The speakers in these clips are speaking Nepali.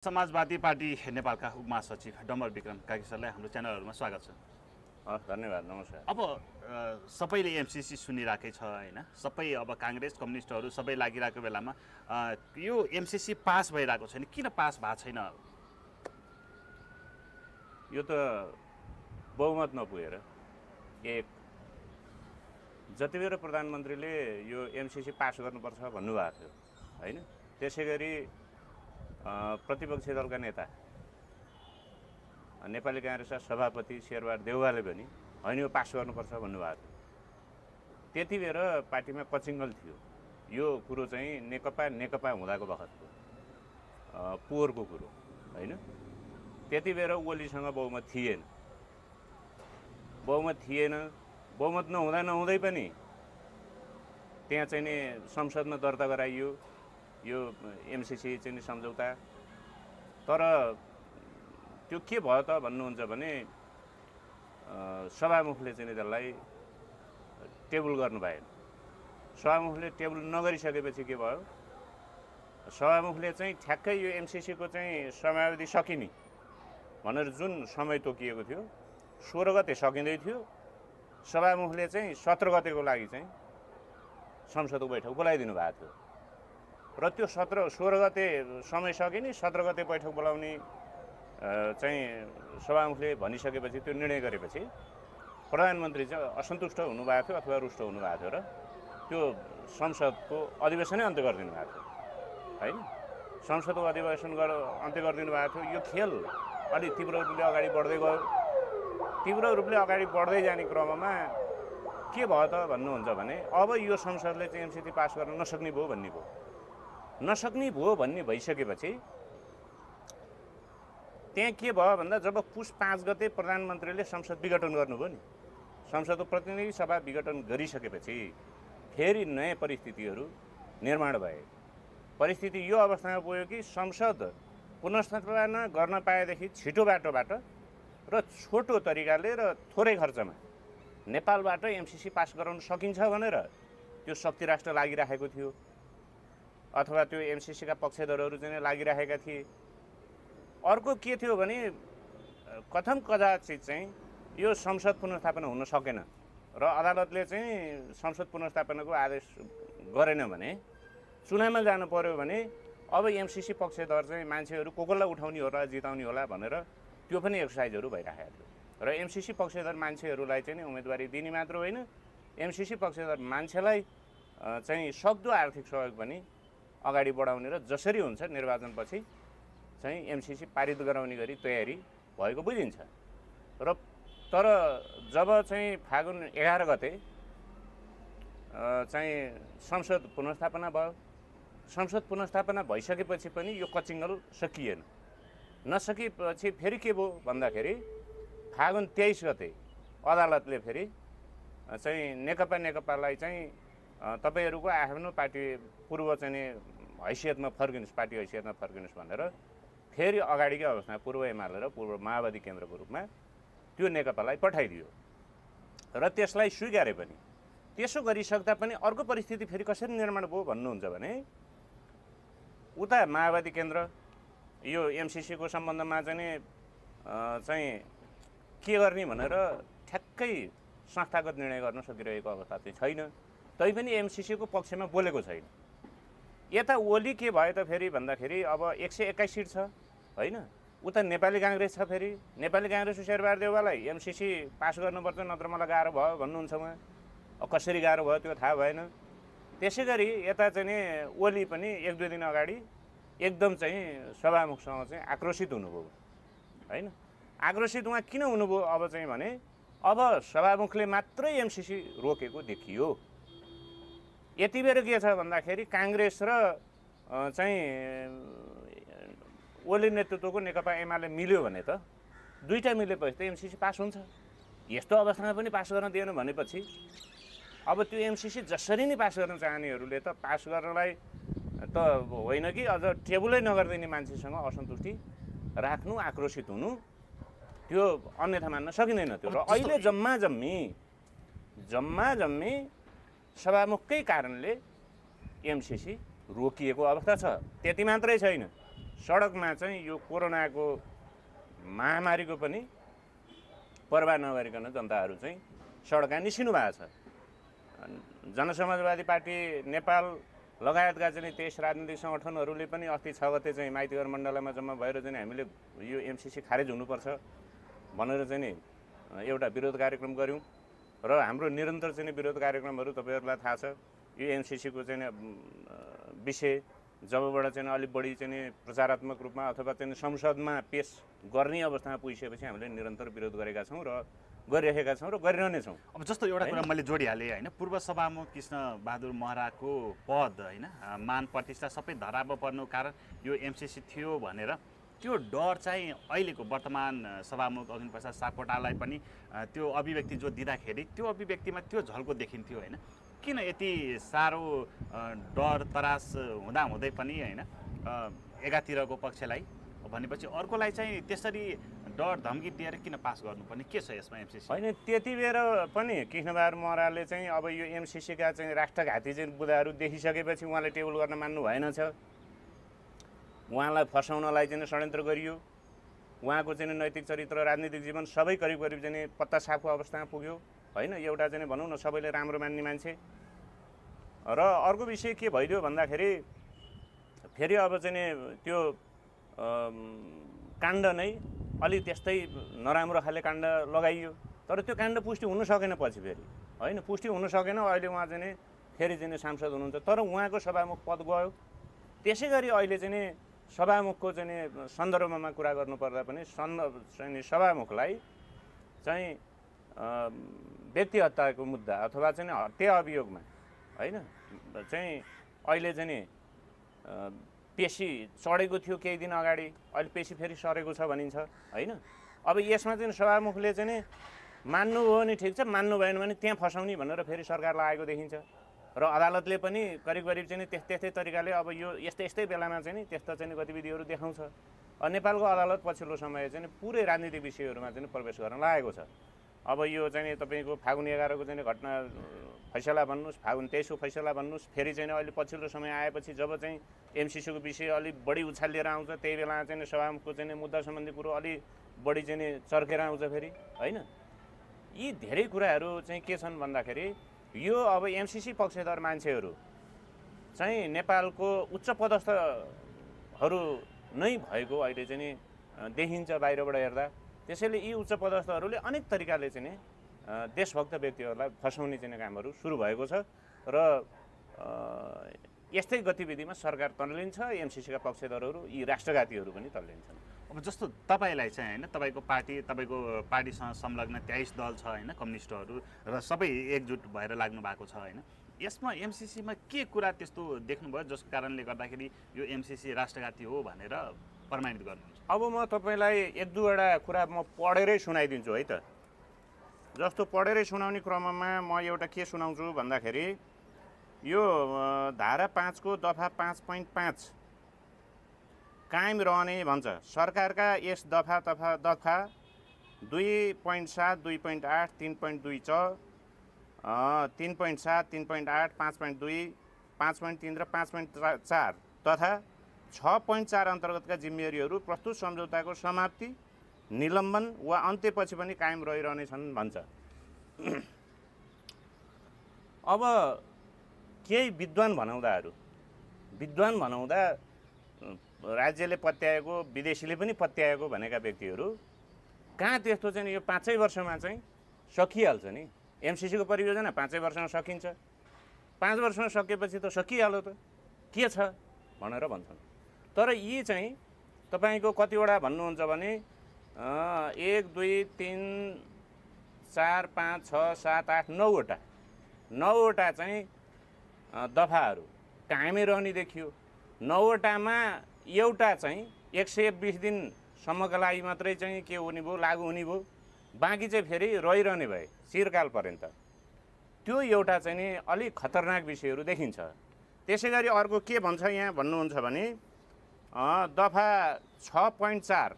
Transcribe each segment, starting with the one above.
समाजवादी पार्टी नेपालका उपमहासचिव डम्बर विक्रम काकी सरलाई हाम्रो च्यानलहरुमा स्वागत छ। धन्यवाद, नमस्कार। अब सबैले एमसीसी सुनिराकै छ हैन, सबै अब कांग्रेस कम्युनिस्टहरु सबै लागिरहेको बेलामा यो एमसीसी पास भइरहेको छैन, किन पास भएको छैन? यो त बहुमत नपुगेर एक जतिबेर प्रधानमन्त्रीले यो एमसीसी पास गर्नुपर्छ भन्नुभएको थियो हैन, त्यसैगरी प्रतिपक्षी दलका नेता नेपाली कांग्रेसका सभापति शेरबहादुर देउवाले पनि हैन यो पास गर्नुपर्छ भन्नुभएको थियो। त्यतिबेर पार्टीमा कचिङ्गल थियो। यो कुरो चाहिँ नेकपा हुँदाको बखतको पोहोरको कुरो हैन। त्यतिबेर ओलीसँग बहुमत थिएन। बहुमत नहुँदै पनि त्यहाँ चाहिँ नि संसदमा दर्ता गराइयो यो एमसीसी चाहिँ नि सम्झौता। तर त्यो के भयो त भन्नुहुन्छ भने सभामुखले चाहिँ त्यसलाई टेबल गर्नु भएन। सभामुखले टेबल नगरिसकेपछि के भयो, सभामुखले चाहिँ ठ्याक्कै यो एमसीसी को चाहिँ समयावधि सकिने भनेर जुन समय तोकिएको थियो 16 गते सकिँदै थियो। सभामुखले चाहिँ 17 गतेको लागि चाहिँ संसदको बैठक बोलाइदिनु भएको थियो र त्यो 16 गते समय सकिने 17 गते बैठक बोलाउने चाहिँ सभामुखले भनिसकेपछि त्यो निर्णय गरेपछि प्रधानमन्त्री चाहिँ असन्तुष्ट हुनुभएको थियो अथवा रुष्ट हुनुभएको थियो र त्यो संसदको अधिवेशनै अन्त्य गरिदिनु भएको थियो हैन। संसदको अधिवेशन अन्त्य गरिदिनु भएको थियो। यो खेल अलि तीव्र रूपले अगाडि बढ्दै गयो। तीव्र रूपले अगाडि बढ्दै जाने क्रममा के भयो त भन्नुहुन्छ भने अब यो संसदले चाहिँ एमसीसी पास गर्न नसक्ने भयो भन्ने भइसकेपछि त्यहाँ के भयो भन्दा जब पुस 5 गते प्रधानमन्त्रीले संसद विघटन गर्नुभयो नि, संसदको प्रतिनिधि सभा विघटन गरिसकेपछि फेरि नयाँ परिस्थितिहरू निर्माण भए। परिस्थिति यो अवस्थामा पुग्यो कि संसद पुनर्स्थापना गर्न पाएदेखि छिटो बाटोबाट र छोटो तरिकाले र थोरै खर्चमा नेपालबाट एमसीसी पास गराउन सकिन्छ भनेर त्यो शक्ति राष्ट्र लागिरहेको थियो अथवा त्यो एमसीसी का पक्षधरहरू चाहिँ लागिरहेका थिए। अर्को के थियो भने कथम कदाचित चाहिँ यो संसद पुनर्स्थापना हुन सकेन र अदालतले चाहिँ संसद पुनर्स्थापनाको आदेश गरेन भने चुनावमा जानु पर्यो भने अब एमसीसी पक्षधर चाहिँ मान्छेहरू कोकोलाई उठाउने होला जिताउने होला भनेर त्यो पनि एक्सर्साइजहरू भइरहेको थियो र एमसीसी पक्षधर मान्छेहरूलाई चाहिँ उम्मेदवारी दिने मात्र होइन, एमसीसी पक्षधर मान्छेलाई चाहिँ सक्दो आर्थिक सहयोग पनि अगाडि बढाउने र जसरी हुन्छ निर्वाचनपछि चाहिँ एमसीसी पारित गराउने गरी तयारी भएको बुझिन्छ। र तर जब चाहिँ फागुन 11 गते चाहिँ संसद पुनर्स्थापना भयो, संसद पुनर्स्थापना भइसकेपछि पनि यो कचिङ्गल सकिएन। नसकेपछि फेरि के भयो भन्दाखेरि फागुन 23 गते अदालतले फेरि चाहिँ नेकपालाई चाहिँ तपाईहरुको आफ्नो पार्टी पूर्व चाहिँ हैसियतमा फर्किनुस्, पार्टी हैसियतमा फर्किनुस् भनेर फेरि अगाडिकै अवस्थामा पूर्व एमाले र पूर्व माओवादी केन्द्रको रूपमा त्यो नेकपालाई पठाइदियो र त्यसलाई स्वीकारे पनि। त्यसो गरिसक्दा पनि अर्को परिस्थिति फेरि कसरी निर्माण भयो भन्नुहुन्छ भने उता माओवादी केन्द्र यो एमसीसी को सम्बन्धमा चाहिँ के गर्ने भनेर ठ्याक्कै संस्थागत निर्णय गर्न सकिरहेको अवस्था चाहिँ छैन। तैपनि एमसीसी को पक्षमा बोलेको छैन। यता ओली के भयो त फेरि भन्दाखेरि अब 121 सिट छ हैन, उता नेपाली कांग्रेस छ। फेरि नेपाली कांग्रेसको शेरबहादुर देउवालाई एमसीसी पास गर्नुपर्छ नत्र मलाई गाह्रो भयो भन्नुहुन्छ उहाँ। अब कसरी गाह्रो भयो त्यो थाहा भएन। त्यसैगरी यता चाहिँ ओली पनि 1-2 दिन अगाडि एकदम चाहिँ सभामुखसँग चाहिँ आक्रोशित हुनुभयो हैन। आक्रोशित उहाँ किन हुनुभयो अब चाहिँ भने अब सभामुखले मात्रै एमसीसी रोकेको देखियो। यति बेर के छ भन्दाखेरि कांग्रेस र चाहिँ ओली नेतृत्वको नेकपा एमाले मिल्यो भने त दुईटा मिलेपछि त एमसीसी पास हुन्छ। यस्तो अवस्थामा पनि पास गर्न दिएन भनेपछि अब त्यो एमसीसी जसरी नै पास गर्न चाहनेहरूले त पास गर्नलाई त होइन कि अझ टेबलै नगर्दिने मान्छेसँग असन्तुष्टि राख्नु, आक्रोशित हुनु, त्यो अन्यथा मान्न सकिँदैन थियो। र अहिले जम्मा जम्मी सभामुखकै कारणले एमसीसी रोकिएको अवस्था छ। त्यति मात्रै छैन, सडकमा चाहिँ यो कोरोनाको महामारीको पनि परवाह नगरिकन जनताहरू चाहिँ सडकमा निस्किनु भएको छ। जनसमाजवादी पार्टी नेपाल लगायतका चाहिँ 23 राजनीतिक सङ्गठनहरूले पनि अस्ति 6 गते चाहिँ माइतीघर मण्डलमा जम्मा भएर चाहिँ हामीले यो एमसिसी खारेज हुनुपर्छ भनेर चाहिँ नि एउटा विरोध कार्यक्रम गऱ्यौँ र हाम्रो निरन्तर चाहिँ विरोध कार्यक्रमहरू तपाईँहरूलाई थाहा छ। यो एमसिसीको चाहिँ विषय जबबाट चाहिँ अलिक बढी चाहिँ प्रचारात्मक रूपमा अथवा चाहिँ संसदमा पेश गर्ने अवस्थामा पुगिसकेपछि हामीले निरन्तर विरोध गरेका छौँ र गरिरहेका छौँ र गरिरहने छौँ। अब जस्तो एउटा कुरा मैले जोडिहालेँ होइन, पूर्व सभामुख कृष्ण बहादुर महराको पद होइन मान प्रतिष्ठा सबै धरापमा पर्नुको कारण यो एमसिसी थियो भनेर त्यो डर चाहिँ अहिलेको वर्तमान सभामुख अग्निप्रसाद सापकोटालाई पनि त्यो अभिव्यक्ति जो दिँदाखेरि त्यो अभिव्यक्तिमा त्यो झल्को देखिन्थ्यो होइन। किन यति साह्रो डर तरास हुँदाहुँदै पनि होइन एकातिरको पक्षलाई भनेपछि अर्कोलाई चाहिँ त्यसरी डर धम्की दिएर किन पास गर्नुपर्ने के छ यसमा एमसिसी? होइन, त्यति बेर पनि कृष्णबहादुर महराले चाहिँ अब यो एमसिसीका चाहिँ राष्ट्रघाती चाहिँ बुदाहरू देखिसकेपछि उहाँले टेबल गर्न मान्नु भएन छ। उहाँलाई फसाउनलाई चाहिँ षड्यन्त्र गरियो। उहाँको चाहिँ नैतिक चरित्र राजनीतिक जीवन सबै करिब करिब चाहिँ पत्ता साफको अवस्थामा पुग्यो होइन। एउटा चाहिँ भनौँ न सबैले राम्रो मान्ने मान्छे। र अर्को विषय के भइदियो भन्दाखेरि फेरि अब चाहिँ त्यो काण्ड नै अलि त्यस्तै नराम्रो खाले काण्ड लगाइयो। तर त्यो काण्ड पुष्टि हुन सकेन पछि फेरि होइन, पुष्टि हुन सकेन। अहिले उहाँ चाहिँ फेरि चाहिँ सांसद हुनुहुन्छ तर उहाँको सभामुख पद गयो। त्यसै गरी अहिले चाहिँ सभामुखको चाहिँ सन्दर्भमा कुरा गर्नुपर्दा पनि सभामुखलाई चाहिँ व्यक्ति हत्याको मुद्दा अथवा चाहिँ हत्या अभियोगमा होइन चाहिँ अहिले चाहिँ पेशी चढेको थियो केही दिन अगाडि, अहिले पेशी फेरि सरेको छ भनिन्छ होइन। अब यसमा चाहिँ सभामुखले चाहिँ मान्नु हो भने ठिक छ, मान्नु भएन भने त्यहाँ फसाउने भनेर फेरि सरकारलाई आएको देखिन्छ र अदालतले पनि करिब करिब चाहिँ त्यस्तै तरिकाले अब यो यस्तै बेलामा चाहिँ त्यस्ता चाहिँ गतिविधिहरू देखाउँछ। नेपालको अदालत पछिल्लो समय चाहिँ पुरै राजनीतिक विषयहरूमा चाहिँ प्रवेश गर्न लागेको छ। अब यो चाहिँ तपाईँको फागुन 11 को चाहिँ घटना फैसला भन्नुहोस्, फागुन 23 को फैसला भन्नुहोस्, फेरि चाहिँ अहिले पछिल्लो समय आएपछि जब चाहिँ एमसिसीको विषय अलिक बढी उछाल लिएर आउँछ त्यही बेला चाहिँ सभामुखको चाहिँ मुद्दा सम्बन्धी कुरो अलि बढी चाहिँ चर्केर आउँछ फेरि होइन। यी धेरै कुराहरू चाहिँ के छन् भन्दाखेरि यो अब एमसिसी पक्षधर मान्छेहरू चाहिँ नेपालको उच्च पदस्थहरू नै भएको अहिले चाहिँ देखिन्छ बाहिरबाट हेर्दा। त्यसैले यी उच्च पदस्थहरूले अनेक तरिकाले चाहिँ देशभक्त व्यक्तिहरूलाई फसाउने चाहिँ कामहरू सुरु भएको छ र यस्तै गतिविधिमा सरकार तल्लिन्छ, एमसिसीका पक्षधरहरू यी राष्ट्रघातीहरू पनि तल्लिन्छन्। अब जस्तो तपाईँलाई चाहिँ होइन तपाईँको पार्टीसँग संलग्न 23 दल छ होइन, कम्युनिस्टहरू र सबै एकजुट भएर लाग्नु भएको छ होइन। यसमा एमसिसीमा के कुरा त्यस्तो देख्नुभयो जसको कारणले गर्दाखेरि यो एमसिसी राष्ट्रघाती हो भनेर प्रमाणित गर्नुहुन्छ? अब म तपाईँलाई एक दुईवटा कुरा म पढेरै सुनाइदिन्छु है त। जस्तो पढेरै सुनाउने क्रममा म एउटा के सुनाउँछु भन्दाखेरि यो धारा 5 को दफा 5.5 कायम रहने भन्छ। सरकारका यस दफा 2.7, 2.8, 3.2 च 3.7, 3.8, 5.2, 5.3 र 5.4 तथा 6.4 अन्तर्गतका जिम्मेवारीहरू प्रस्तुत सम्झौताको समाप्ति, निलम्बन वा अन्त्यपछि पनि कायम रहिरहनेछन् भन्छ। अब केही विद्वान भनाउँदा राज्यले पत्याएको विदेशीले पनि पत्याएको भनेका व्यक्तिहरू कहाँ त्यस्तो चाहिँ यो 5 वर्षमा चाहिँ सकिहाल्छ नि। एमसिसीको परियोजना 5 वर्षमा सकिन्छ। 5 वर्षमा सकेपछि त सकिहाल्यो त के छ भनेर भन्छन्। तर यी चाहिँ तपाईँको कतिवटा भन्नुहुन्छ भने 1, 2, 3, 4, 5, 6, 7, 8, 9वटा चाहिँ दफाहरू कायमै रहने देखियो। 9वटामा एउटा चाहिँ 120 दिनसम्मका लागि मात्रै चाहिँ के हुने भयो, लागू हुने भयो। बाँकी चाहिँ फेरि रहिरहने भए चिरकाल पर्यन्त। त्यो एउटा चाहिँ नि अलिक खतरनाक विषयहरू देखिन्छ। त्यसै गरी अर्को के भन्छ यहाँ भन्नुहुन्छ भने दफा 6.4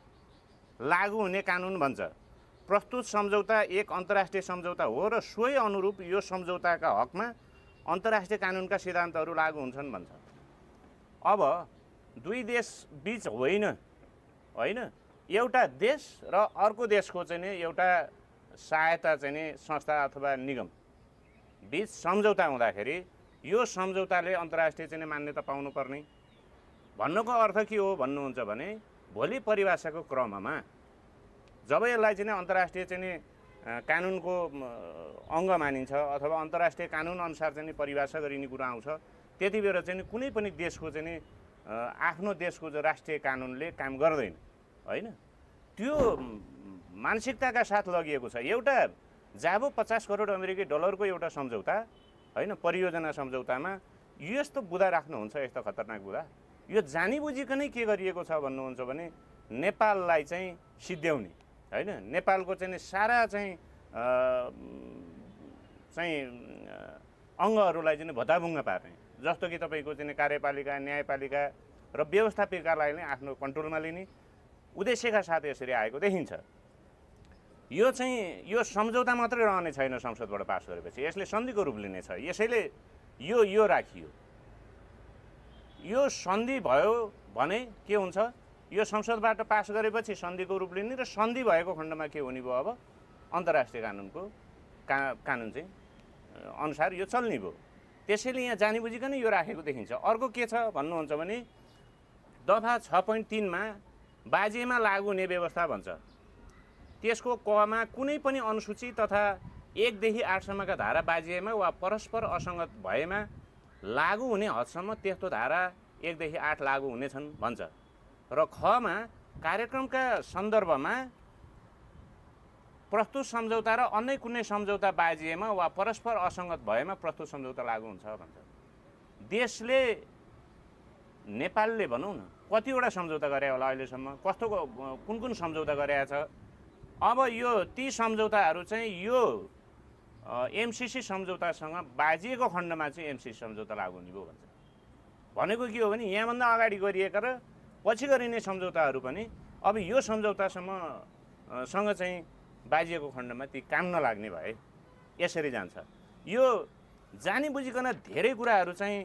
लागू हुने कानुन भन्छ। प्रस्तुत सम्झौता एक अन्तर्राष्ट्रिय सम्झौता हो र सोही अनुरूप यो सम्झौताका हकमा अन्तर्राष्ट्रिय कानुनका सिद्धान्तहरू लागू हुन्छन् भन्छ। अब दुई देश बीच होइन, एउटा देश र अर्को देशको चाहिँ नि एउटा सहायता चाहिँ नि संस्था अथवा निगम बीच सम्झौता हुँदाखेरि यो सम्झौताले अन्तर्राष्ट्रिय चाहिँ मान्यता पाउनुपर्ने भन्नुको अर्थ के हो भन्नुहुन्छ भने भोलि परिभाषाको क्रममा जब यसलाई चाहिँ अन्तर्राष्ट्रिय चाहिँ कानुनको अङ्ग मानिन्छ अथवा अन्तर्राष्ट्रिय कानुन अनुसार चाहिँ परिभाषा गरिने कुरा आउँछ, त्यति बेला चाहिँ कुनै पनि देशको चाहिँ आफ्नो देशको जो राष्ट्रिय कानुनले काम गर्दैन होइन। त्यो मानसिकताका साथ लगिएको छ। एउटा जाबो 50 करोड अमेरिकी डलरको एउटा सम्झौता होइन, परियोजना सम्झौतामा यो यस्तो बुदा राख्नुहुन्छ, यस्तो खतरनाक बुदा। यो जानी बुझिकनै के गरिएको छ भन्नुहुन्छ भने नेपाललाई चाहिँ सिद्ध्याउने होइन, नेपालको चाहिँ सारा चाहिँ अङ्गहरूलाई चाहिँ भताभुङ्ग पार्ने, जस्तो कि तपाईँको चाहिँ कार्यपालिका, न्यायपालिका र व्यवस्थापिकालाई नै आफ्नो कन्ट्रोलमा लिने उद्देश्यका साथ यसरी आएको देखिन्छ। यो चाहिँ यो सम्झौता मात्रै रहने छैन, संसदबाट पास गरेपछि यसले सन्धिको रूप लिनेछ। यसैले यो राखियो। यो सन्धि भयो भने के हुन्छ, यो संसदबाट पास गरेपछि सन्धिको रूप लिने र सन्धि भएको खण्डमा के हुने भयो, अब अन्तर्राष्ट्रिय कानुनको कानुन चाहिँ अनुसार यो चल्ने भयो। त्यसैले यहाँ जानी बुझिकन यो राखेको देखिन्छ। अर्को के छ भन्नुहुन्छ भने दफा 6.3 मा बाजेमा लागू हुने व्यवस्था भन्छ। त्यसको कमा कुनै पनि अनुसूची तथा 1 देखि 8 सम्मका धारा बाजेमा वा परस्पर असङ्गत भएमा लागू हुने हदसम्म त्यस्तो धारा 1 देखि 8 लागू हुनेछन् भन्छ। र खमा कार्यक्रमका सन्दर्भमा प्रस्तुत सम्झौता र अन्य कुनै सम्झौता बाजिएमा वा परस्पर असङ्गत भएमा प्रस्तुत सम्झौता लागू हुन्छ भन्छ। देशले नेपालले भनौँ न कतिवटा सम्झौता गरे होला अहिलेसम्म, कस्तो कुन सम्झौता गरेको छ। अब यो ती सम्झौताहरू चाहिँ यो एमसिसी सम्झौतासँग बाजिएको खण्डमा चाहिँ एमसिसी सम्झौता लागू हुने भयो भन्छ। भनेको के हो भने यहाँभन्दा अगाडि गरिएका र पछि गरिने सम्झौताहरू पनि अब यो सम्झौतासँग चाहिँ बाजिएको खण्डमा ती काम नलाग्ने भए यसरी जान्छ। यो जानी बुझिकन धेरै कुराहरू चाहिँ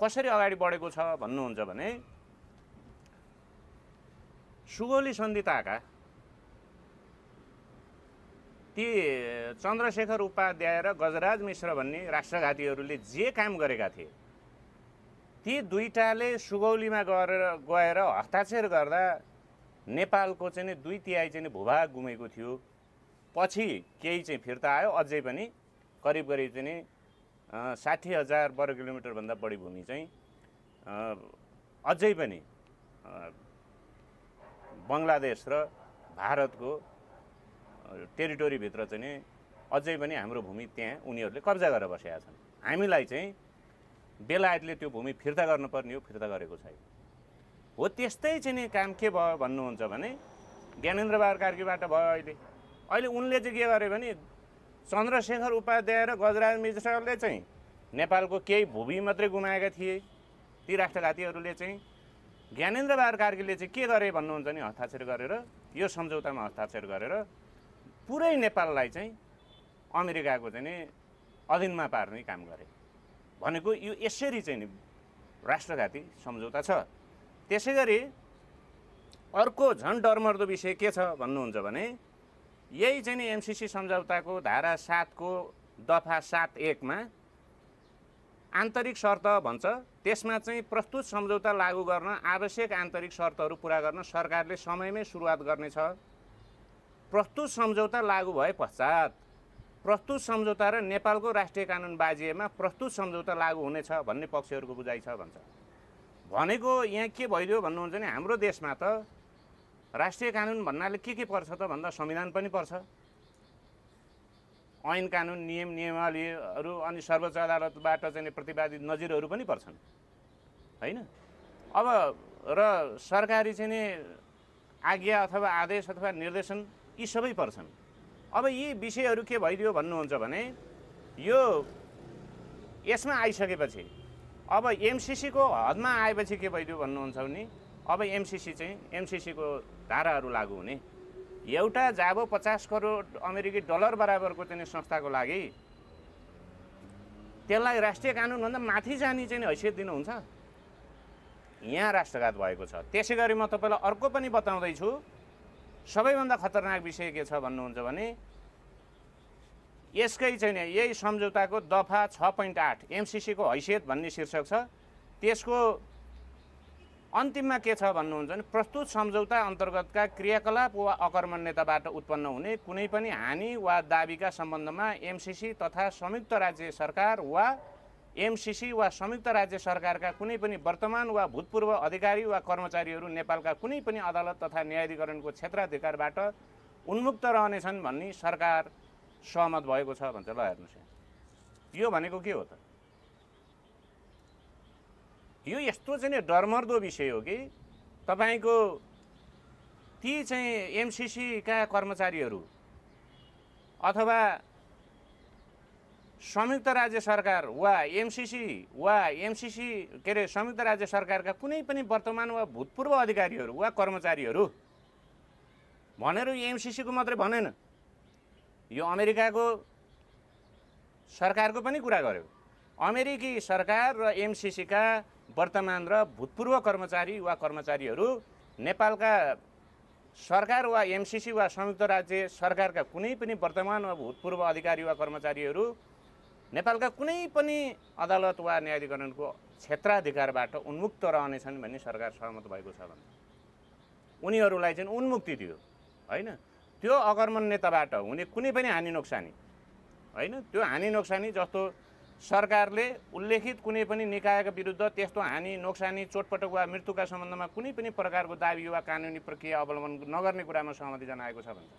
कसरी अगाडि बढेको छ भन्नुहुन्छ भने सुगौली सन्धिताका ती चन्द्रशेखर उपाध्याय र गजराज मिश्र भन्ने राष्ट्रघातीहरूले जे काम गरेका थिए ती दुईटाले सुगौलीमा गएर हस्ताक्षर गर्दा नेपालको चाहिँ 2/3 चाहिँ भूभाग गुमेको थियो। पछि केही चाहिँ फिर्ता आयो, अझै पनि करिब चाहिँ 60,000 वर्ग किलोमिटरभन्दा बढी भूमि चाहिँ अझै पनि बङ्गलादेश र भारतको टेरिटोरीभित्र चाहिँ अझै पनि हाम्रो भूमि त्यहाँ उनीहरूले कब्जा गरेर बसेका छन्। हामीलाई चाहिँ बेलायतले त्यो भूमि फिर्ता गर्नुपर्ने हो, फिर्ता गरेको छैन हो। त्यस्तै चाहिँ काम के भयो भन्नुहुन्छ भने ज्ञानेन्द्र बहादुर कार्कीबाट भयो। अहिले उनले चाहिँ के गरे भने चन्द्रशेखर उपाध्याय र गजराज मिश्रले चाहिँ नेपालको केही भूमि मात्रै गुमाएका थिए। ती राष्ट्रघातीहरूले चाहिँ ज्ञानेन्द्र बहादुर कार्कीले चाहिँ के गरे भन्नुहुन्छ भने हस्ताक्षर गरेर यो सम्झौतामा हस्ताक्षर गरेर पुरै नेपाललाई चाहिँ अमेरिकाको चाहिँ अधीनमा पार्ने काम गरे। भनेको यो यसरी चाहिँ राष्ट्रघाती सम्झौता छ। त्यसै गरी अर्को झन् डरमर्दो विषय के छ भन्नुहुन्छ भने यही चाहिँ एमसिसी सम्झौताको धारा 7 को दफा 7(1) मा आन्तरिक शर्त भन्छ। त्यसमा चाहिँ प्रस्तुत सम्झौता लागू गर्न आवश्यक आन्तरिक शर्तहरू पुरा गर्न सरकारले समयमै सुरुवात गर्नेछ। प्रस्तुत सम्झौता लागू भए पश्चात प्रस्तुत सम्झौता र नेपालको राष्ट्रिय कानुन बाजिएमा प्रस्तुत सम्झौता लागू हुनेछ भन्ने पक्षहरूको बुझाइ छ भन्छ। भनेको यहाँ के भइदियो भन्नुहुन्छ भने हाम्रो देशमा त राष्ट्रिय कानुन भन्नाले के पर्छ त भन्दा संविधान पनि पर्छ, ऐन कानुन नियम नियमावलीहरू अनि सर्वोच्च अदालतबाट चाहिँ प्रतिपादित नजिरहरू पनि पर्छन् हैन। अब र सरकारी चाहिँ आज्ञा अथवा आदेश अथवा निर्देशन यी सबै पर्छन्। अब यी विषयहरू के भइदियो भन्नुहुन्छ भने यो यसमा आइसकेपछि अब एमसिसीको हदमा आएपछि के भइदियो भन्नुहुन्छ भने अब एमसिसीको धाराहरू लागू हुने। एउटा जाबो 50 करोड अमेरिकी डलर बराबरको चाहिँ संस्थाको लागि त्यसलाई राष्ट्रिय कानुनभन्दा माथि जाने चाहिँ हैसियत दिनुहुन्छ। यहाँ राष्ट्रघात भएको छ। त्यसै गरी म तपाईँलाई अर्को पनि बताउँदैछु। सबैभन्दा खतरनाक विषय के छ भन्नुहुन्छ भने यसकै चाहिँ यही सम्झौताको दफा 6.8 एमसिसीको हैसियत भन्ने शीर्षक छ। त्यसको अन्तिममा के छ भन्नुहुन्छ भने प्रस्तुत सम्झौता अन्तर्गतका क्रियाकलाप वा अकर्मण्यताबाट उत्पन्न हुने कुनै पनि हानि वा दाबीका सम्बन्धमा एमसिसी तथा संयुक्त राज्य सरकार वा एमसिसी वा संयुक्त राज्य सरकारका कुनै पनि वर्तमान वा भूतपूर्व अधिकारी वा कर्मचारीहरू नेपालका कुनै पनि अदालत तथा न्यायाधिकरणको क्षेत्राधिकारबाट उन्मुक्त रहनेछन् भन्ने सरकार सहमत भएको छ भन्छ। ल हेर्नुहोस्, यो भनेको के हो त? यो यस्तो चाहिँ डरमर्दो विषय हो कि तपाईको ती चाहिँ एमसिसीका कर्मचारीहरू अथवा संयुक्त राज्य सरकार वा एमसिसी के अरे संयुक्त राज्य सरकारका कुनै पनि वर्तमान वा भूतपूर्व अधिकारीहरू वा कर्मचारीहरू भनेर एमसिसीको मात्रै भनेन, यो अमेरिकाको सरकारको पनि कुरा गर्यो। अमेरिकी सरकार र एमसिसीका वर्तमान र भूतपूर्व कर्मचारी वा कर्मचारीहरू नेपालका सरकार वा एमसिसी वा संयुक्त राज्य सरकारका कुनै पनि वर्तमान वा भूतपूर्व अधिकारी वा कर्मचारीहरू नेपालका कुनै पनि अदालत वा न्यायाधिकरणको क्षेत्राधिकारबाट उन्मुक्त रहनेछन् भन्ने सरकार सहमत भएको छ भने उनीहरूलाई चाहिँ उन्मुक्ति दियो हैन। त्यो अकर्मण्यताबाट हुने कुनै पनि हानि नोक्सानी हैन, त्यो हानि नोक्सानी जस्तो सरकारले उल्लेखित कुनै पनि निकायका विरुद्ध त्यस्तो हानि नोक्सानी चोटपटक वा मृत्युका सम्बन्धमा कुनै पनि प्रकारको दाबी वा कानुनी प्रक्रिया अवलम्बन नगर्ने कुरामा सहमति जनाएको छ भन्छ।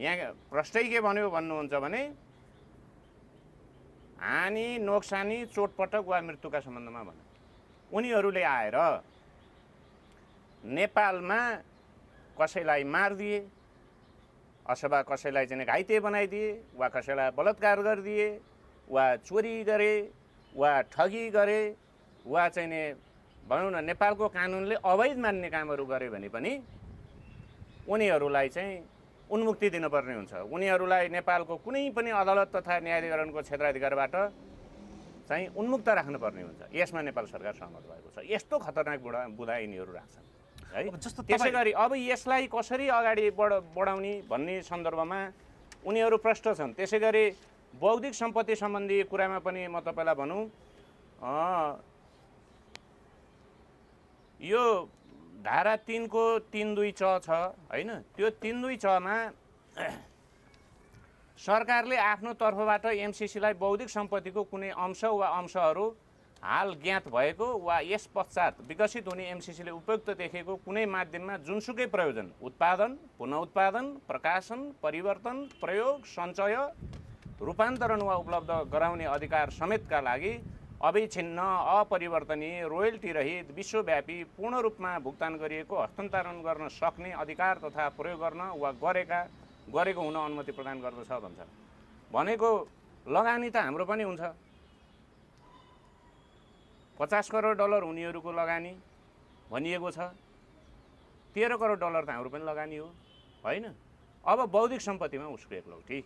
यहाँ प्रष्टै के भन्यो भन्नुहुन्छ भने हानि नोक्सानी चोटपटक वा मृत्युका सम्बन्धमा भन्यो। उनीहरूले आएर नेपालमा कसैलाई मारिदिए अथवा कसैलाई चाहिँ घाइते बनाइदिए वा कसैलाई बलात्कार गरिदिए वा चोरी गरे वा ठगी गरे वा चाहिँ नि भनौँ न नेपालको कानुनले अवैध मान्ने कामहरू गरे भने पनि उनीहरूलाई चाहिँ उन्मुक्ति दिनुपर्ने हुन्छ। उनीहरूलाई नेपालको कुनै पनि अदालत तथा न्यायाधिकरणको क्षेत्राधिकारबाट चाहिँ उन्मुक्त राख्नुपर्ने हुन्छ। यसमा नेपाल सरकार सहमत भएको छ। यस्तो खतरनाक बुँदा यिनीहरू राख्छन् है। त्यसै गरी अब यसलाई कसरी अगाडि बढाउने भन्ने सन्दर्भमा उनीहरू प्रष्ट छन्। त्यसै गरी बौद्धिक सम्पत्ति सम्बन्धी कुरामा पनि म तपाईँलाई भनौँ, यो धारा 3 को 3(2) च छ हैन। त्यो 3(2) च मा सरकारले आफ्नो तर्फबाट एमसिसीलाई बौद्धिक सम्पत्तिको कुनै अंश वा अंशहरू हाल ज्ञात भएको वा यस पश्चात विकसित हुने एमसिसीले उपयुक्त देखेको कुनै माध्यममा जुनसुकै प्रयोजन, उत्पादन, पुनः उत्पादन, प्रकाशन, परिवर्तन, प्रयोग, सञ्चय, रूपान्तरण वा उपलब्ध गराउने अधिकार समेतका लागि अविच्छिन्न अपरिवर्तनीय रोयल्टी रहित विश्वव्यापी पूर्ण रूपमा भुक्तान गरिएको हस्तान्तरण गर्न सक्ने अधिकार तथा प्रयोग गर्न वा गरेको हुन अनुमति प्रदान गर्दछ भन्छ। भनेको लगानी त हाम्रो पनि हुन्छ। 50 करोड डलर उनीहरूको लगानी भनिएको छ, 13 करोड डलर त हाम्रो पनि लगानी हो हैन। अब बौद्धिक सम्पत्तिमा उसको एकलौटी।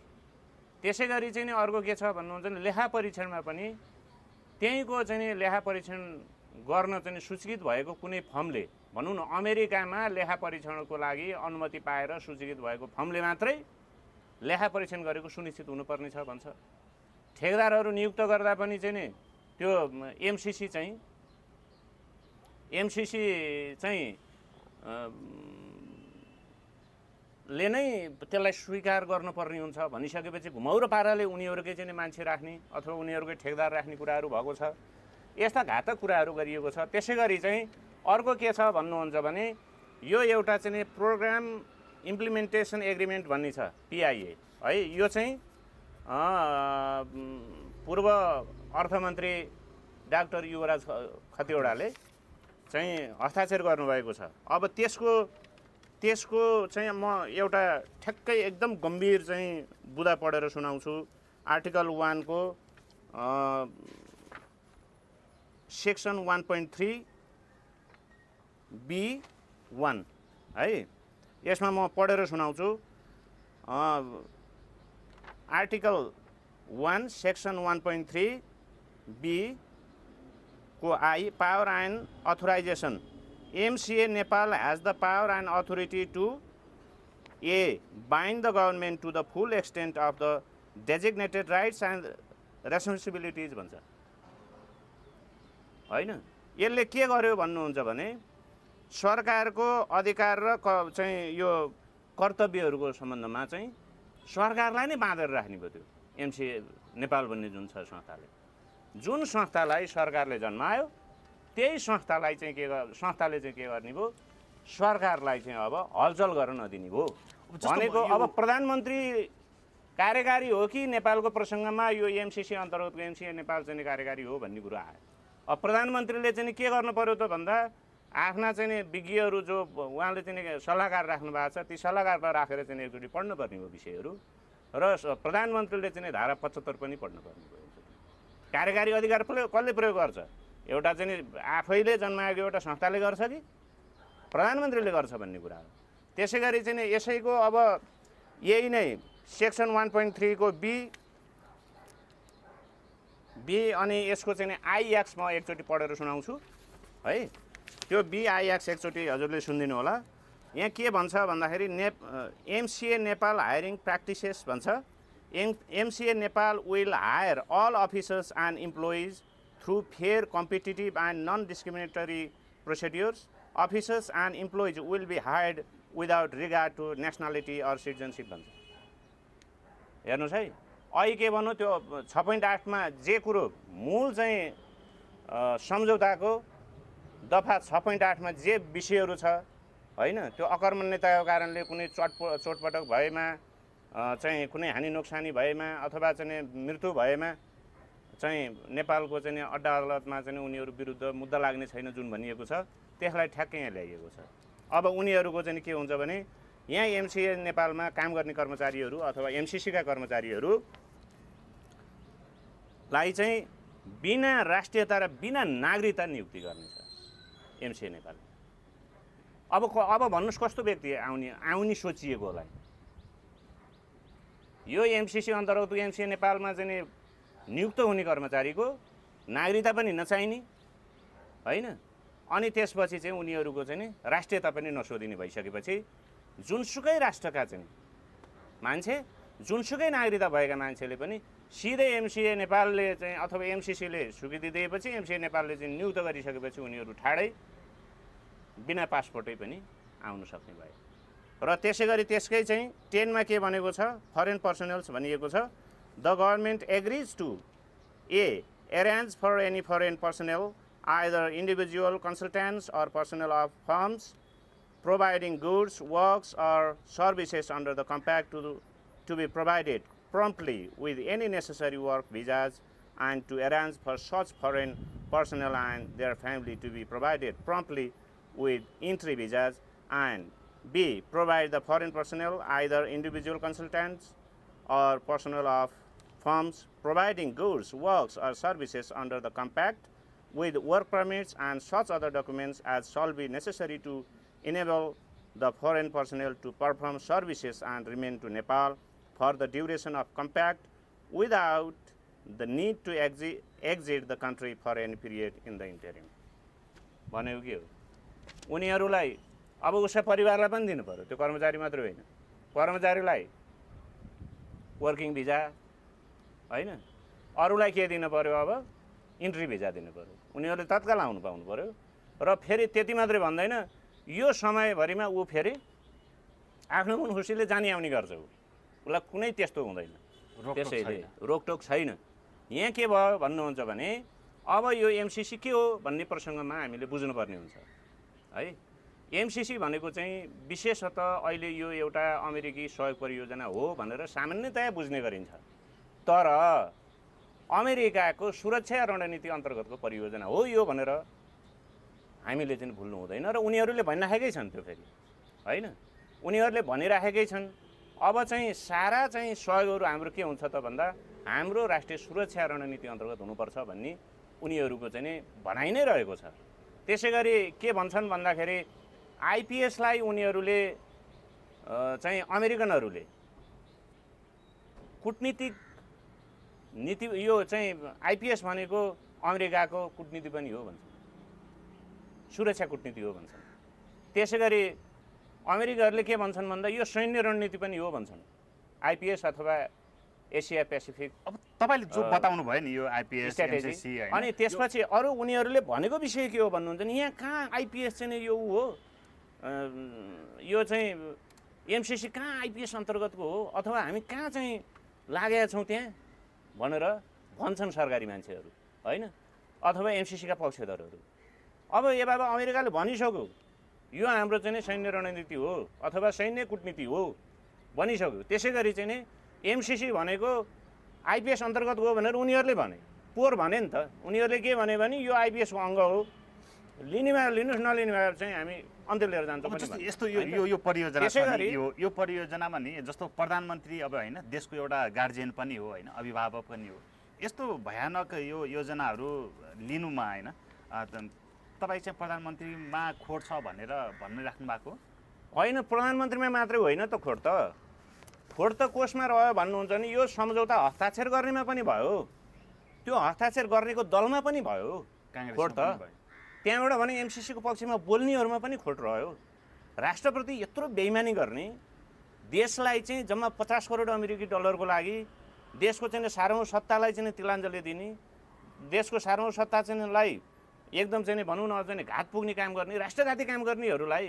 त्यसै गरी चाहिँ अर्को के छ भन्नुहुन्छ भने लेखा परीक्षणमा पनि त्यहीँको चाहिँ लेखा परीक्षण गर्न चाहिँ सूचीकृत भएको कुनै फर्मले भनौँ न अमेरिकामा लेखा परीक्षणको लागि अनुमति पाएर सूचीकृत भएको फर्मले मात्रै लेखा परीक्षण गरेको सुनिश्चित हुनुपर्ने छ भन्छ। ठेकेदारहरू नियुक्त गर्दा पनि चाहिँ नि त्यो एमसिसी चाहिँ ले नै त्यसलाई स्वीकार गर्नुपर्ने हुन्छ भनिसकेपछि घुमाउरो पाराले उनीहरूकै चाहिँ मान्छे राख्ने अथवा उनीहरूकै ठेकेदार राख्ने कुराहरू भएको छ। यस्ता घातक कुराहरू गरिएको छ। त्यसै गरी चाहिँ अर्को के छ भन्नुहुन्छ भने यो एउटा चाहिँ प्रोग्राम इम्प्लिमेन्टेसन एग्रिमेन्ट भन्ने छ पिआइए है। यो चाहिँ पूर्व अर्थमन्त्री डाक्टर युवराज खतिवडाले चाहिँ हस्ताक्षर गर्नुभएको छ। अब त्यसको चाहिँ म एउटा ठ्याक्कै एकदम गम्भीर चाहिँ बुँदा पढेर सुनाउँछु। आर्टिकल 1 को सेक्सन 1.3 B1 है। यसमा म पढेर सुनाउँछु। आर्टिकल 1 सेक्सन 1.3 B को I power and authorisation MCA Nepal has the power and authority to A. Bind the government to the full extent of the designated rights and responsibilities भन्छ हैन। यसले के गर्यो भन्नुहुन्छ भने सरकारको अधिकार र चाहिँ यो कर्तव्यहरूको सम्बन्धमा चाहिँ सरकारलाई नै बाँधेर राख्ने भयो। त्यो MCA नेपाल भन्ने जुन छ संस्थाले, जुन संस्थालाई सरकारले जन्मायो त्यही संस्थाले चाहिँ के गर्ने भयो, सरकारलाई चाहिँ अब हलचल गर्न नदिने भयो भनेको। अब प्रधानमन्त्री कार्यकारी हो कि नेपालको प्रसङ्गमा यो MCC अन्तर्गतको MCA नेपाल चाहिँ कार्यकारी हो भन्ने कुरा आयो। अब प्रधानमन्त्रीले चाहिँ के गर्नु पर्यो त भन्दा आफ्ना चाहिँ विज्ञहरू जो उहाँले चाहिँ सल्लाहकार राख्नु भएको छ ती सल्लाहकारलाई राखेर चाहिँ एकचोटि पढ्नुपर्ने हो विषयहरू, र प्रधानमन्त्रीले चाहिँ धारा 75 पनि पढ्नुपर्ने भयो। कार्यकारी अधिकार कसले प्रयोग गर्छ? एउटा चाहिँ आफैले जन्माएको एउटा संस्थाले गर्छ कि प्रधानमन्त्रीले गर्छ भन्ने कुरा हो। त्यसै गरी चाहिँ यसैको अब यही नै सेक्सन 1.3 को बी अनि यसको चाहिँ आइएक्स म एकचोटि पढेर सुनाउँछु है। त्यो आइएक्स एकचोटि हजुरले सुनिदिनु होला। यहाँ के भन्छ भन्दाखेरि MCA नेपाल हायरिङ प्र्याक्टिसेस भन्छ। MCA Nepal will hire all officers and employees through fair, competitive and non-discriminatory procedures. Officers and employees will be hired without regard to nationality or citizenship भन्छ। हेर्नुहोस् है, अहिले के भन्नु त्यो 6.8 मा जे कुरो मूल चाहिँ सम्झौताको दफा 6.8 मा जे विषयहरू छ हैन, त्यो अकर्मण्यताको कारणले कुनै चोटपटक भएमा चाहिँ कुनै हानि नोक्सानी भएमा अथवा चाहिँ मृत्यु भएमा चाहिँ नेपालको चाहिँ अदालतमा चाहिँ उनीहरू विरुद्ध मुद्दा लाग्ने छैन जुन भनिएको छ, त्यसलाई ठ्याक्कै यहाँ ल्याइएको छ। अब उनीहरूको चाहिँ के हुन्छ भने यहाँ MCA नेपालमा काम गर्ने कर्मचारीहरू अथवा MCC का कर्मचारीहरूलाई चाहिँ बिना राष्ट्रियता र बिना नागरिकता नियुक्ति गर्ने छ MCA नेपालले। अब भन्नुहोस् कस्तो व्यक्ति आउने सोचिएको होला यो MCC अन्तर्गत MCA नेपालमा चाहिँ नियुक्त हुने कर्मचारीको नागरिकता पनि नचाहिने हैन, अनि त्यसपछि चाहिँ उनीहरूको चाहिँ राष्ट्रियता पनि नसोधिने भइसकेपछि जुनसुकै राष्ट्रका चाहिँ मान्छे जुनसुकै नागरिकता भएका मान्छेले पनि सिधै MCA नेपालले चाहिँ अथवा MCCले स्वीकृति दिएपछि MCA नेपालले चाहिँ नियुक्त गरिसकेपछि उनीहरू ठाडै बिना पासपोर्टै पनि आउन सक्ने भए। र त्यसै गरी त्यसकै चाहिँ 10 मा के भनेको छ, फरेन पर्सनल्स भनिएको छ। The government agrees to A. Arrange for any foreign personnel, either individual consultants or personnel of firms, providing goods, works or services under the compact to be provided promptly with any necessary work visas, and to arrange for such foreign personnel and their family to be provided promptly with entry visas, and B. Provide the foreign personnel, either individual consultants or personnel of firms, providing goods, works or services under the compact with work permits and such other documents as shall be necessary to enable the foreign personnel to perform services and remain to Nepal for the duration of compact without the need to exit the country for any period in the interim। भनेको के हो, उनीहरूलाई अब उसका परिवारलाई पनि दिनु पर्यो, त्यो कर्मचारी मात्र होइन, कर्मचारीलाई वर्किङ भिजा हैन, अरूलाई के दिनु पर्यो, अब इन्ट्री भिजा दिनु पर्यो, उनीहरूले तत्काल आउनु पाउनु पर्यो। र फेरि त्यति मात्रै भन्दैन, यो समयभरिमा ऊ फेरि आफ्नो मन खुसीले जानी आउने गर्छ, उसलाई कुनै त्यस्तो हुँदैन, त्यसैले रोकटोक छैन। यहाँ के भयो भन्नुहुन्छ भने अब यो MCC के हो भन्ने प्रसङ्गमा हामीले बुझ्नुपर्ने हुन्छ है। MCC भनेको चाहिँ विशेषतः अहिले यो एउटा अमेरिकी सहयोग परियोजना हो भनेर सामान्यतया बुझ्ने गरिन्छ, तर अमेरिकाको सुरक्षा रणनीति अन्तर्गतको परियोजना हो यो भनेर हामीले चाहिँ भुल्नु हुँदैन। र उनीहरूले भनिराखेकै छन् त्यो फेरि हैन, उनीहरूले भनिराखेकै छन्। अब चाहिँ सारा चाहिँ सहयोगहरू हाम्रो के हुन्छ त भन्दा हाम्रो राष्ट्रिय सुरक्षा रणनीति अन्तर्गत हुनुपर्छ भन्ने उनीहरूको चाहिँ भनाइ नै रहेको छ। त्यसै गरी के भन्छन् भन्दाखेरि आइपिएसलाई उनीहरूले चाहिँ अमेरिकनहरूले कूटनीतिक नीति यो चाहिँ आइपिएस भनेको अमेरिकाको कूटनीति पनि हो भन्छन्, सुरक्षा कूटनीति हो भन्छन्। त्यसै गरी अमेरिकाहरूले के भन्छन् भन्दा यो सैन्य रणनीति पनि हो भन्छन्, आइपिएस अथवा एसिया पेसिफिक। अब तपाईँले जो बताउनु भयो नि यो आइपिएस स्ट्राटेजी, एमसिसी हैन, अनि त्यसपछि अरू उनीहरूले भनेको विषय के हो भन्नुहुन्छ नि, यहाँ कहाँ आइपिएस चाहिँ यो हो, यो चाहिँ एमसिसी कहाँ आइपिएस अन्तर्गतको हो, अथवा हामी कहाँ चाहिँ लागेका छौँ त्यहाँ भनेर भन्छन् सरकारी मान्छेहरू होइन, अथवा एमसिसीका पक्षधरहरू। अब ए बाबा अमेरिकाले भनिसक्यो यो हाम्रो चाहिँ सैन्य रणनीति हो अथवा सैन्य कूटनीति हो भनिसक्यो, त्यसै गरी चाहिँ नि एमसिसी भनेको आइपिएस अन्तर्गत हो भनेर उनीहरूले भने, पोहोर भने नि त। उनीहरूले के भने यो आइपिएसको अङ्ग हो, लिनेमा लिनुहोस्, नलिनेमा चाहिँ हामी अन्त्य लिएर जान्छौँ पनि भने। यस्तो यो परियोजना छ नि, यो परियोजनामा नि जस्तो प्रधानमन्त्री अब होइन देशको एउटा गार्जियन पनि हो होइन, अभिभावक पनि हो, यस्तो भयानक यो योजनाहरू लिनुमा होइन तपाईँ चाहिँ प्रधानमन्त्रीमा खोट छ भनेर भनिराख्नु भएको होइन? प्रधानमन्त्रीमा मात्रै होइन त खोट त कोषमा रह्यो भन्नुहुन्छ नि, यो सम्झौता हस्ताक्षर गर्नेमा पनि भयो, त्यो हस्ताक्षर गर्नेको दलमा पनि भयो खोट त। त्यहाँबाट भने एमसिसीको पक्षमा बोल्नेहरूमा पनि खोट रह्यो। राष्ट्रप्रति यत्रो बेइमानी गर्ने, देशलाई चाहिँ जम्मा 50 करोड अमेरिकी डलरको लागि देशको चाहिँ सार्वभौम सत्तालाई चाहिँ तिलाञ्जली दिने, देशको सार्वभौम सत्ता चाहिँ लाई एकदम चाहिँ भनौँ न चाहिँ घात पुग्ने काम गर्ने, राष्ट्रघाती काम गर्नेहरूलाई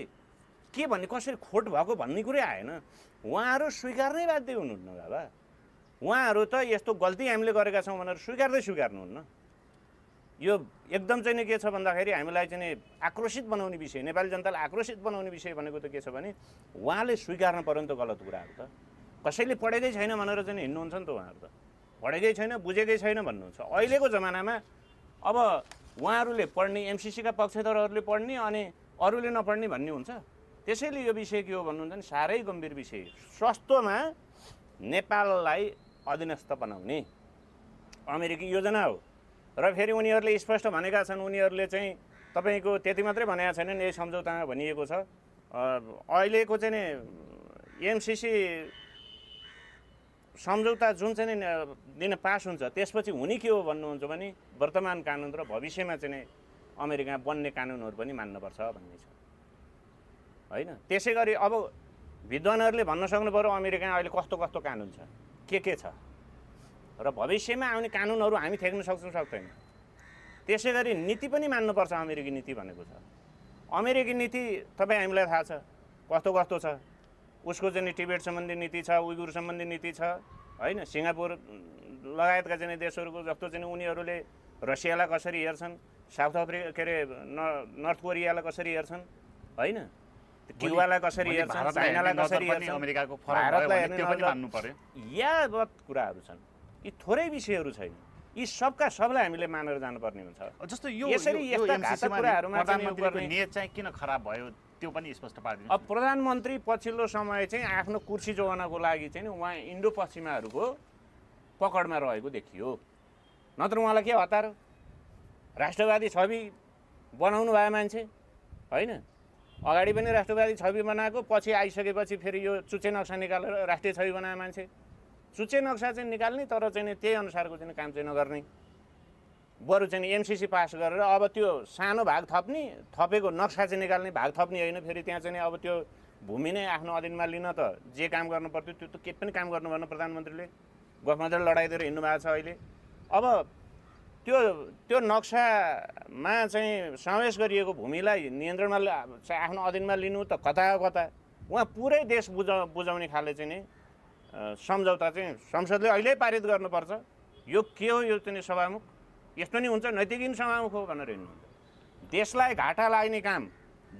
के भन्ने, कसरी खोट भएको भन्ने कुरै आएन। उहाँहरू स्वीकार्नै बाध्य हुनुहुन्न बाबा, उहाँहरू त यस्तो गल्ती हामीले गरेका छौँ भनेर स्वीकार्नुहुन्न। यो एकदम चाहिँ के छ भन्दाखेरि हामीलाई चाहिँ आक्रोशित बनाउने विषय, नेपाली जनतालाई आक्रोशित बनाउने विषय भनेको त के छ भने उहाँले स्वीकार्नु पर्यो नि त गलत कुराहरू त। कसैले पढेकै छैन भनेर चाहिँ हिँड्नुहुन्छ नि त, उहाँहरू त पढेकै छैन बुझेकै छैन भन्नुहुन्छ। अहिलेको जमानामा अब उहाँहरूले पढ्ने, एमसिसीका पक्षधरहरूले पढ्ने अनि अरूले नपढ्ने भन्ने हुन्छ। त्यसैले यो विषय के हो भन्नुहुन्छ भने साह्रै गम्भीर विषय, सस्तोमा नेपाललाई अधीनस्थ बनाउने अमेरिकी योजना हो। र फेरि उनीहरूले स्पष्ट भनेका छन्, उनीहरूले चाहिँ तपाईँको त्यति मात्रै भनेका छैनन्, यही सम्झौतामा भनिएको छ अहिलेको चाहिँ नि एमसिसी सम्झौता जुन चाहिँ दिन पास हुन्छ त्यसपछि हुने के हो भन्नुहुन्छ भने वर्तमान कानुन र भविष्यमा चाहिँ अमेरिकामा बन्ने कानुनहरू पनि मान्नुपर्छ भन्ने छ होइन। त्यसै गरी अब विद्वानहरूले भन्न सक्नु पर्यो अमेरिकामा अहिले कस्तो कस्तो कानुन छ, के छ र भविष्यमा आउने कानुनहरू हामी थ्याक्न सक्छौँ सक्दैन। त्यसै गरी नीति पनि मान्नुपर्छ, अमेरिकी नीति भनेको छ। अमेरिकी नीति तपाईँ हामीलाई थाहा छ कस्तो कस्तो छ, उसको चाहिँ टिबेट सम्बन्धी नीति छ, उइगुर सम्बन्धी नीति छ होइन, सिङ्गापुर लगायतका चाहिँ देशहरूको जस्तो चाहिँ उनीहरूले रसियालाई कसरी हेर्छन्, साउथ अफ्रिका के अरे नर्थ कोरियालाई कसरी हेर्छन् होइन, क्युबालाई कसरी हेर्छन्, चाइनालाई कसरी हेर्छन्, अमेरिकाको भारतलाई मान्नु पर्यो। यावत कुराहरू छन्, यी थोरै विषयहरू छैन, यी सबका सबलाई हामीले मानेर जानुपर्ने हुन्छ। जस्तो यो यसरी यस्ता घातक कुराहरूमा प्रधानमन्त्रीको नियत चाहिँ किन खराब भयो त्यो पनि स्पष्ट पारिदिनु। अब प्रधानमन्त्री पछिल्लो समय चाहिँ आफ्नो कुर्सी जोगाउनको लागि चाहिँ उहाँ इन्डो पश्चिमाहरूको पकडमा रहेको देखियो, नत्र उहाँलाई के हतार, राष्ट्रवादी छवि बनाउनु भयो मान्छे होइन, अगाडि पनि राष्ट्रवादी छवि बनाएको, पछि आइसकेपछि फेरि यो चुच्चे नक्सा निकालेर राष्ट्रिय छवि बनाए मान्छे। चुच्चे नक्सा चाहिँ निकाल्ने तर चाहिँ त्यही अनुसारको चाहिँ काम चाहिँ नगर्ने, बरु चाहिँ एमसिसी पास गरेर अब त्यो सानो भाग थप्ने, थपेको नक्सा चाहिँ निकाल्ने, भाग थप्ने होइन। फेरि त्यहाँ चाहिँ अब त्यो भूमि नै आफ्नो अधीनमा लिन त जे काम गर्नु पर्थ्यो त्यो त केही पनि काम गर्नु भएन। प्रधानमन्त्रीले गफमा लडाइदिएर हिँड्नु भएको छ अहिले। अब त्यो नक्सामा चाहिँ समावेश गरिएको भूमिलाई नियन्त्रणमा आफ्नो अधीनमा लिनु त कता कता, उहाँ पुरै देश बुझाउने खाले चाहिँ नि सम्झौता चाहिँ संसदले अहिले पारित गर्नुपर्छ। यो के हो, यो चाहिँ सभामुख यस्तो नि हुन्छ, नैतिकहीन सभामुख हो भनेर हिँड्नुहुन्छ। देशलाई घाटा लाग्ने काम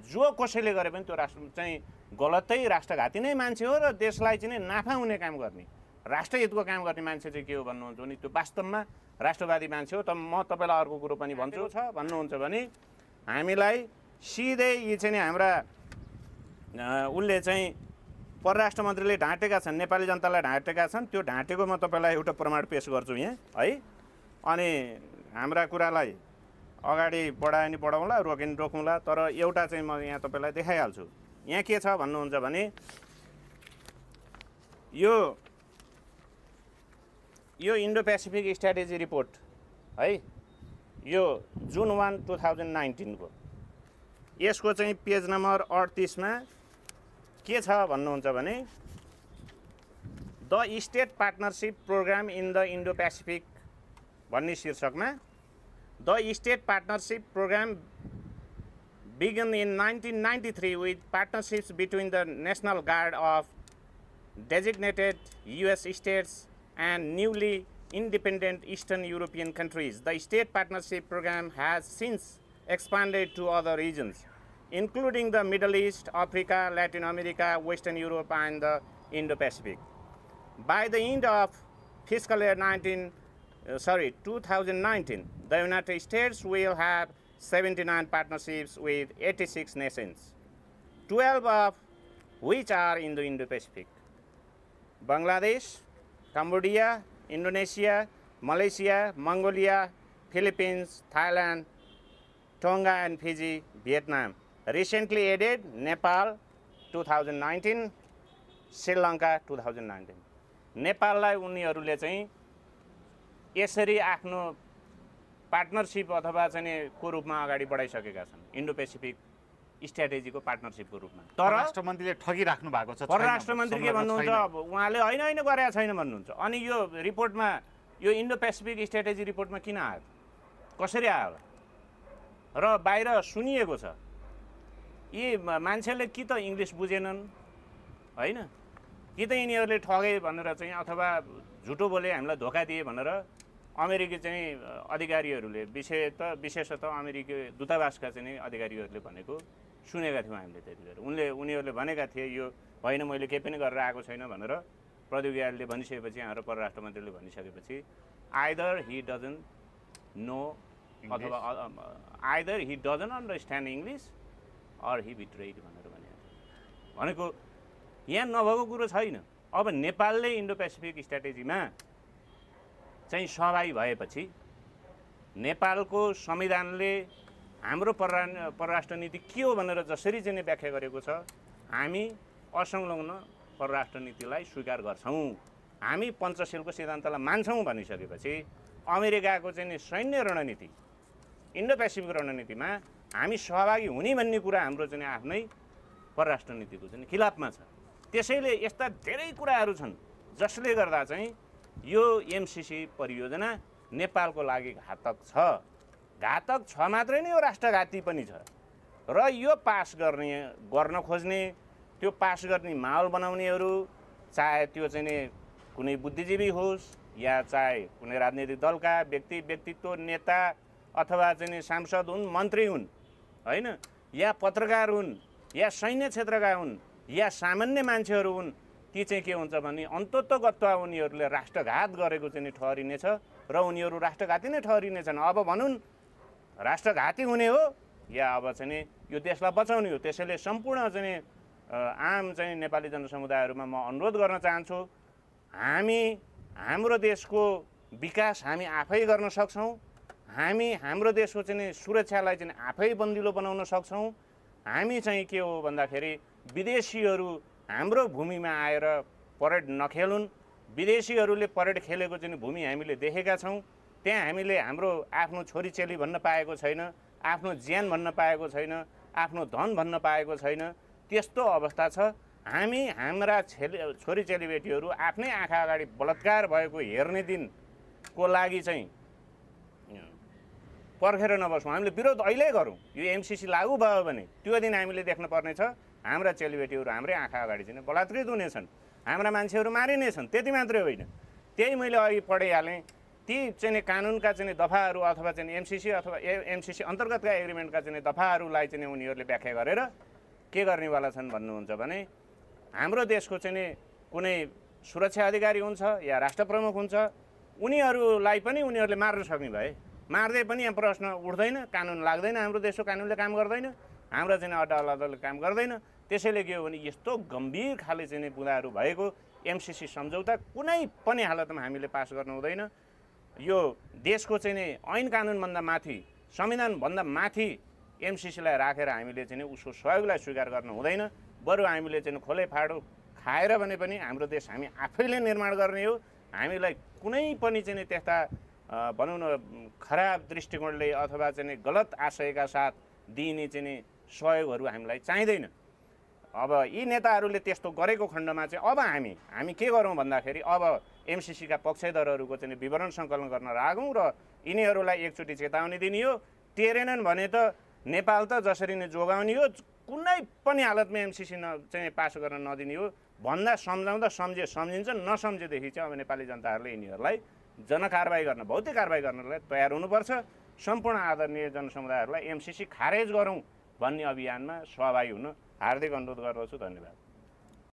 जो कसैले गरे पनि त्यो राष्ट्र चाहिँ गलतै राष्ट्रघाती नै मान्छे हो र देशलाई चाहिँ नाफा हुने काम गर्ने, राष्ट्रहितको काम गर्ने मान्छे चाहिँ के हो भन्नुहुन्छ भने त्यो वास्तवमा राष्ट्रवादी मान्छे हो। त म तपाईँलाई अर्को कुरो पनि भन्छु छ भन्नुहुन्छ भने हामीलाई सिधै यी चाहिँ हाम्रा उसले चाहिँ परराष्ट्र मन्त्रीले ढाँटेका छन्, नेपाली जनतालाई ढाँटेका छन्। त्यो ढाँटेको म तपाईँलाई एउटा प्रमाण पेश गर्छु यहाँ है, अनि हाम्रा कुरालाई अगाडि बढायो नि बढाउँला, रोक्यो नि रोकौँला। तर एउटा चाहिँ म यहाँ तपाईँलाई देखाइहाल्छु। यहाँ के छ भन्नुहुन्छ भने यो इन्डो पेसिफिक स्ट्राटेजी रिपोर्ट है, यो जुन 1, 2019 को यसको चाहिँ पेज नम्बर 38 मा के छ भन्नुहुन्छ भने the state partnership program in the Indo Pacific भन्ने शीर्षकमा the state partnership program began in 1993 with partnerships between the National Guard of designated US states and newly independent Eastern European countries. The state partnership program has since expanded to other regions, including the Middle East, Africa, Latin America, Western Europe, and the Indo-Pacific. By the end of fiscal year 2019, the United States will have 79 partnerships with 86 nations, 12 of which are in the Indo-Pacific. Bangladesh, Cambodia, Indonesia, Malaysia, Mongolia, Philippines, Thailand, Tonga and Fiji, Vietnam. Recently added Nepal 2019, Sri Lanka 2019. नेपाललाई उनीहरूले चाहिँ यसरी आफ्नो पार्टनरशिप अथवा चाहिँ को रूपमा अगाडि बढाइसकेका छन् इन्डो पेसिफिक स्ट्र्याटेजीको पार्टनरशिपको रूपमा। तर परराष्ट्र मन्त्रीले ठगिराख्नु भएको छ। परराष्ट्र मन्त्री के भन्नुहुन्छ, अब उहाँले हैन गरेका छैन भन्नुहुन्छ। अनि यो रिपोर्टमा यो इन्डो पेसिफिक स्ट्र्याटेजी रिपोर्टमा किन आयो, कसरी आयो र बाहिर सुनिएको छ। यी मान्छेले कि त इङ्ग्लिस बुझेनन् हैन, कि त यिनीहरूले ठगे भनेर चाहिँ अथवा झुटो बोले हामीलाई धोका दिए भनेर अमेरिकी चाहिँ अधिकारीहरूले विशेषतः अमेरिकी दूतावासका चाहिँ अधिकारीहरूले भनेको सुनेका थियौँ हामीले त्यतिखेर। उनीहरूले भनेका थिए यो होइन मैले केही पनि गरेर आएको छैन भनेर प्रौद्योगिकीले भनिसकेपछि हाम्रो परराष्ट्र मन्त्रीले भनिसकेपछि आइदर हि डजन्ट नो अथवा either he doesn't understand English or he betrayed भनेको यहाँ नभएको कुरो छैन। अब नेपालले इन्डो पेसिफिक स्ट्र्याटेजीमा चाहिँ सहभागी भएपछि नेपालको संविधानले हाम्रो परराष्ट्र नीति के हो भनेर जसरी चाहिँ व्याख्या गरेको छ, हामी असंलग्न परराष्ट्र नीतिलाई स्वीकार गर्छौँ, हामी पञ्चशीलको सिद्धान्तलाई मान्छौँ भनिसकेपछि अमेरिकाको चाहिँ सैन्य रणनीति इन्डो पेसिफिक रणनीतिमा हामी सहभागी हुने भन्ने कुरा हाम्रो चाहिँ आफ्नै परराष्ट्र नीतिको चाहिँ खिलाफमा छ। त्यसैले यस्ता धेरै कुराहरू छन् जसले गर्दा चाहिँ यो एमसिसी परियोजना नेपालको लागि घातक छ मात्रै नै, यो राष्ट्रघाती पनि छ। र यो पास गर्न खोज्ने, त्यो पास गर्ने माहौल बनाउनेहरू चाहे त्यो चाहिँ कुनै बुद्धिजीवी होस् या चाहे कुनै राजनीतिक दलका व्यक्तित्व नेता अथवा चाहिँ सांसद हुन्, मन्त्री हुन् हैन, या पत्रकार हुन् या सैन्य क्षेत्रका हुन् या सामान्य मान्छेहरू हुन्, ती चाहिँ के हुन्छ भने अन्ततोगत्वा उनीहरूले राष्ट्रघात गरेको चाहिँ ठहरिनेछ र उनीहरू राष्ट्रघाती नै ठहरिनेछन्। अब भनौँ राष्ट्रघाती हुने हो या अब चाहिँ यो देशलाई बचाउने हो। त्यसैले सम्पूर्ण चाहिँ आम चाहिँ नेपाली जनसमुदायहरूमा म अनुरोध गर्न चाहन्छु, हाम्रो देशको विकास हामी आफै गर्न सक्छौँ, हामी हाम्रो देशको चाहिँ सुरक्षालाई चाहिँ आफै बन्दिलो बनाउन सक्छौँ। हामी चाहिँ के हो भन्दाखेरि विदेशीहरू हाम्रो भूमिमा आएर परेड नखेलुन्। विदेशीहरूले परेड खेलेको चाहिँ भूमि हामीले देखेका छौँ। त्यहाँ हामीले हाम्रो आफ्नो छोरीचेली भन्न पाएको छैन, आफ्नो ज्यान भन्न पाएको छैन, आफ्नो धन भन्न पाएको छैन। त्यस्तो अवस्था छ। हामी हाम्रा छोरीचेलीबेटीहरू आफ्नै आँखा अगाडि बलात्कार भएको हेर्ने दिनको लागि चाहिँ पर्खेर नबसौँ, हामीले विरोध अहिले गरौँ। यो एमसिसी लागू भयो भने त्यो दिन हामीले देख्न पर्नेछ हाम्रा चेलीबेटीहरू हाम्रै आँखा अगाडि चाहिँ बलात्कृत हुनेछन्, हाम्रा मान्छेहरू मारिनेछन्। त्यति मात्रै होइन, त्यही मैले अघि पढिहालेँ, ती चाहिँ कानुनका चाहिँ दफाहरू अथवा चाहिँ एमसिसी अथवा एमसिसी अन्तर्गतका एग्रिमेन्टका चाहिँ दफाहरूलाई चाहिँ उनीहरूले व्याख्या गरेर के गर्नेवाला छन् भन्नुहुन्छ भने हाम्रो देशको चाहिँ कुनै सुरक्षा अधिकारी हुन्छ या राष्ट्र प्रमुख हुन्छ, उनीहरूलाई पनि उनीहरूले मार्न सक्ने भए मार्दै पनि यहाँ प्रश्न उठ्दैन, कानुन लाग्दैन, हाम्रो देशको कानुनले काम गर्दैन, हाम्रो चाहिँ अदालतले काम गर्दैन। त्यसैले के हो भने यस्तो गम्भीर खाले चाहिँ बुँदाहरू भएको एमसिसी सम्झौता कुनै पनि हालतमा हामीले पास गर्नु हुँदैन। यो देशको चाहिँ ऐन कानुनभन्दा माथि, संविधानभन्दा माथि एमसिसीलाई राखेर हामीले चाहिँ उसको सहयोगलाई स्वीकार गर्नु हुँदैन। बरु हामीले चाहिँ खोले फाडो खाएर भने पनि हाम्रो देश हामी आफैले निर्माण गर्ने हो। हामीलाई कुनै पनि चाहिँ त्यस्ता भनौँ न खराब दृष्टिकोणले अथवा चाहिँ गलत आशयका साथ दिइने चाहिँ सहयोगहरू हामीलाई चाहिँदैन। अब यी नेताहरूले त्यस्तो गरेको खण्डमा चाहिँ अब हामी के गरौँ भन्दाखेरि अब एमसिसीका पक्षधरहरूको चाहिँ विवरण सङ्कलन गर्न लागौँ र यिनीहरूलाई एकचोटि चेतावनी दिने हो। टेरेनन् भने त नेपाल त जसरी नै जोगाउने हो, कुनै पनि हालतमा एमसिसी चाहिँ पास गर्न नदिने हो भन्दा सम्झाउँदा सम्झिन्छ, नसम्झेदेखि चाहिँ अब नेपाली जनताहरूले यिनीहरूलाई जनकारबाही गर्न, भौतिक कारबाही गर्नलाई तयार हुनुपर्छ। सम्पूर्ण आदरणीय जनसमुदायहरूलाई एमसिसी खारेज गरौँ भन्ने अभियानमा सहभागी हुन हार्दिक अनुरोध गर्दछु। धन्यवाद।